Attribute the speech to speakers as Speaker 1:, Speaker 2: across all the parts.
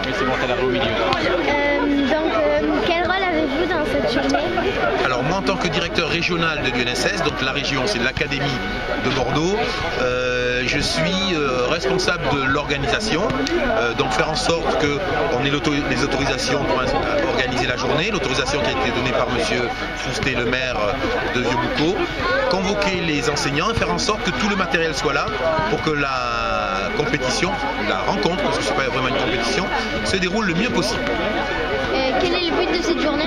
Speaker 1: Mais c'est bon, t'as l'arrêt au milieu.
Speaker 2: Quel rôle avez-vous dans cette journée?
Speaker 3: Alors moi en tant que directeur régional de l'UNSS, donc la région c'est l'Académie de Bordeaux, je suis responsable de l'organisation, donc faire en sorte qu'on ait les autorisations pour organiser la journée, l'autorisation qui a été donnée par monsieur Foustet, le maire de Vieux-Boucau, convoquer les enseignants et faire en sorte que tout le matériel soit là pour que la compétition, la rencontre, parce que ce n'est pas vraiment une compétition, se déroule le mieux possible.
Speaker 2: Quel est le but de cette journée?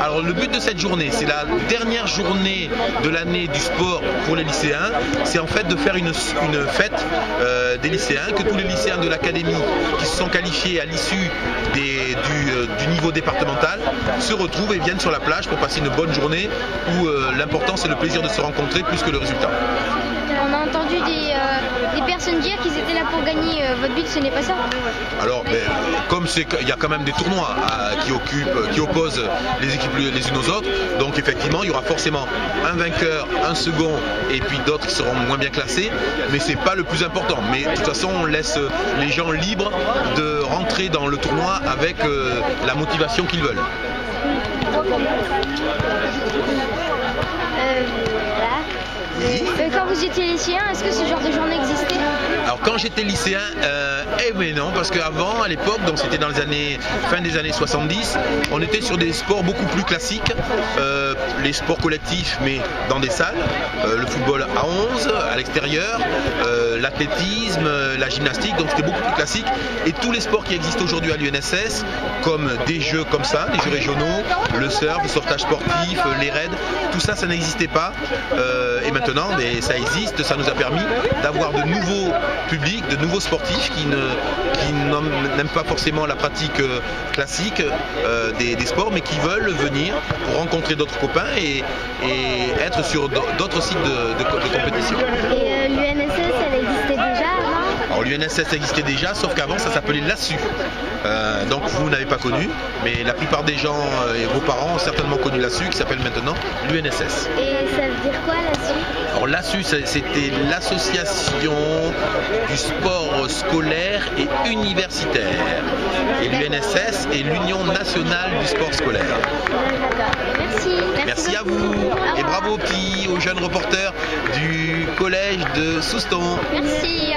Speaker 3: Alors le but de cette journée, c'est la dernière journée de l'année du sport pour les lycéens. C'est en fait de faire une fête des lycéens, que tous les lycéens de l'académie qui se sont qualifiés à l'issue du niveau départemental se retrouvent et viennent sur la plage pour passer une bonne journée où l'important c'est le plaisir de se rencontrer plus que le résultat.
Speaker 2: On a entendu des personnes dire qu'ils étaient là pour gagner. Votre but, ce n'est pas ça?
Speaker 3: Alors, comme il y a quand même des tournois qui opposent les équipes les unes aux autres, donc effectivement, il y aura forcément un vainqueur, un second, et puis d'autres qui seront moins bien classés, mais c'est pas le plus important. Mais de toute façon, on laisse les gens libres de rentrer dans le tournoi avec la motivation qu'ils veulent.
Speaker 2: Quand vous étiez lycéen, est-ce que ce genre de journée existait?
Speaker 3: Alors quand j'étais lycéen, mais non, parce qu'avant, à l'époque, donc c'était dans les fin des années 70, on était sur des sports beaucoup plus classiques, les sports collectifs mais dans des salles, le football à 11, à l'extérieur, l'athlétisme, la gymnastique, donc c'était beaucoup plus classique. Et tous les sports qui existent aujourd'hui à l'UNSS, comme des jeux comme ça, des jeux régionaux, le surf, le sauvetage sportif, les raids, tout ça, ça n'existait pas. Et maintenant, ça existe, ça nous a permis d'avoir de nouveaux publics, de nouveaux sportifs qui n'aiment pas forcément la pratique classique des sports, mais qui veulent venir pour rencontrer d'autres copains et être sur d'autres sites de compétition.
Speaker 2: Et l'UNSS, elle existait déjà avant?
Speaker 3: Alors l'UNSS existait déjà, sauf qu'avant ça s'appelait l'ASSU. Donc vous n'avez pas connu, mais la plupart des gens et vos parents ont certainement connu l'ASSU, qui s'appelle maintenant l'UNSS.
Speaker 2: Et ça veut dire quoi l'ASSU?
Speaker 3: Alors l'ASSU, c'était l'association du sport scolaire et universitaire. Et l'UNSS est l'Union nationale du sport scolaire.
Speaker 2: D'accord. Merci.
Speaker 3: Merci à vous. Et bravo aux jeunes reporters du collège de Souston.
Speaker 2: Merci.